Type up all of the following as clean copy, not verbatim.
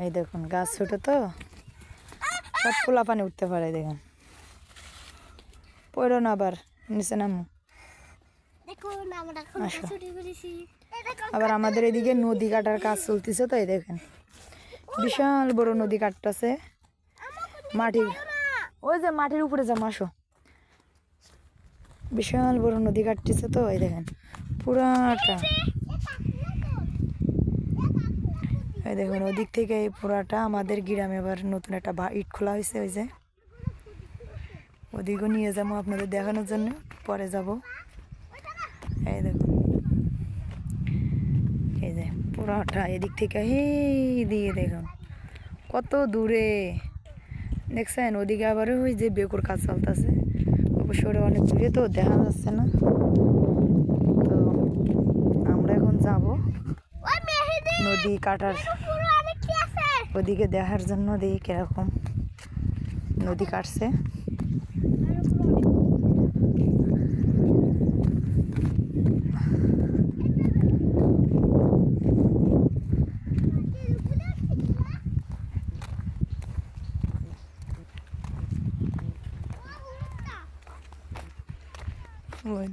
এই দেখুন গাছ ছোট তো সব পোলা পানি উঠতে পারে। দেখুন পড়ো না আবার নিচে নামো। আসো। আবার আমাদের এদিকে নদী কাটার কাজ চলতেছে তো, এই দেখেন বিশাল বড় নদী কাটতেছে মাটির, ওই যে মাটির উপরে যাম আসো। বিশাল বড় নদী কাটতেছে তো, এই দেখেন পুরাটা, এই দেখুন ওদিক থেকে এই পুরাটা আমাদের গ্রামে এবার নতুন একটা ইট খোলা হয়েছে, ওই যে ওদিকেও নিয়ে যাবো আপনাদের দেখানোর জন্য, পরে যাব। এই দেখুন এই যে পুরাটা এদিক থেকে এই দিয়ে দেখুন কত দূরে দেখছেন। ওদিকে আবার ওই যে বেকুর কাজ চলতেছে, অবশ্যই অনেক দূরে তো দেখা যাচ্ছে না। তো আমরা এখন যাব নদী কাটার ওদিকে দেখার জন্য, দেখি কিরকম নদী কাটছে। ওই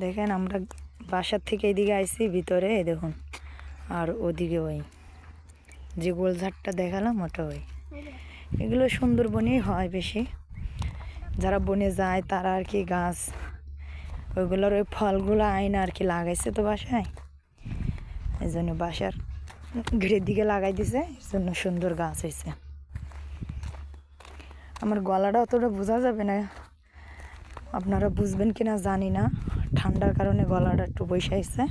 দেখেন আমরা বাসার থেকে এদিকে আইছি ভিতরে, এই দেখুন, আর ওদিকে ওই যে গোলঝাড়টা দেখালাম ওটা ওই, এগুলো সুন্দরবনেই হয় বেশি। যারা বনে যায় তারা আর কি গাছ ওইগুলোর ওই ফলগুলো আইনা আর কি লাগাইছে তো বাসায়, এই জন্য বাসার ঘিরের দিকে লাগাই দিছে, এর জন্য সুন্দর গাছ হয়েছে। আমার গলাটা অতটা বোঝা যাবে না, আপনারা বুঝবেন কিনা জানি না, ঠান্ডার কারণে গলাটা একটু বৈশাইছে।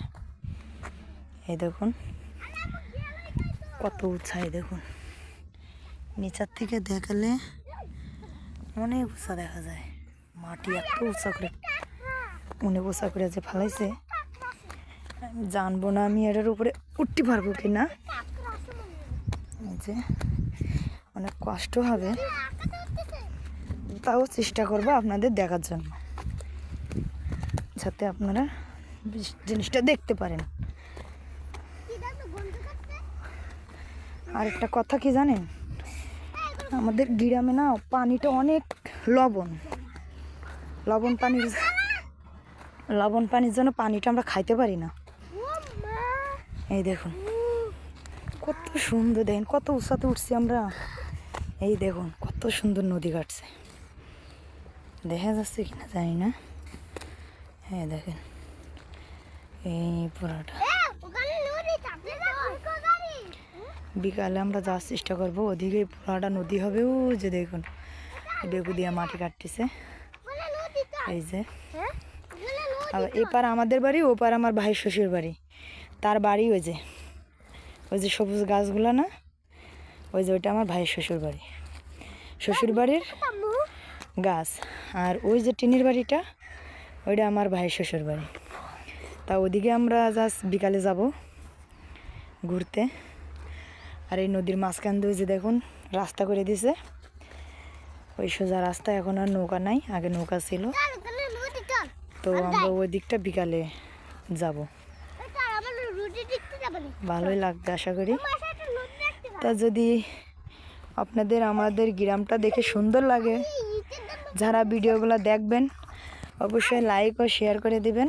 এই দেখুন কত উঁচাই, দেখুন নিচার থেকে দেখালে অনেক উঁচা দেখা যায়, মাটি এত উঁচা করে অনেক উঁচা করে যে ফেলাইছে, আমি জানবো না আমি এটার উপরে উঠতে পারবো কিনা, যে অনেক কষ্ট হবে, তাও চেষ্টা করবো আপনাদের দেখার জন্য, যাতে আপনারা জিনিসটা দেখতে পারেন। আর একটা কথা কি জানেন, আমাদের গ্রামে না পানিটা অনেক লবণ পানির জন্য পানিটা আমরা খাইতে পারি না। এই দেখুন কত সুন্দর, দেখেন কত উঁচাতে উঠছি আমরা, এই দেখুন কত সুন্দর নদী কাটছে, দেখা যাচ্ছে কিনা জানি না। হ্যাঁ দেখেন এই পুরাটা, বিকালে আমরা যাওয়ার চেষ্টা করবো, ওদিকে পুরাটা নদী হবে, ও যে দেখুন বেগু দিয়া মাটি কাটতেছে, এই যে আবার এপার আমাদের বাড়ি, ওপার আমার ভাই শ্বশুর বাড়ি, তার বাড়ি ওই যে সবুজ গাছগুলো না, ওই যে ওইটা আমার ভাইয়ের শ্বশুর বাড়ির গাছ, আর ওই যে টিনের বাড়িটা ওইটা আমার ভাইয়ের শ্বশুর বাড়ি। তা ওদিকে আমরা জাস্ট বিকালে যাব ঘুরতে। আর এই নদীর মাঝখান দিয়ে যে দেখুন রাস্তা করে দিছে, ওই সোজা রাস্তা, এখন আর নৌকা নাই, আগে নৌকা ছিল। তো আমরা ওই দিকটা বিকালে যাব, ভালোই লাগবে আশা করি। তা যদি আপনাদের আমাদের গ্রামটা দেখে সুন্দর লাগে, যারা ভিডিওগুলো দেখবেন অবশ্যই লাইক ও শেয়ার করে দিবেন।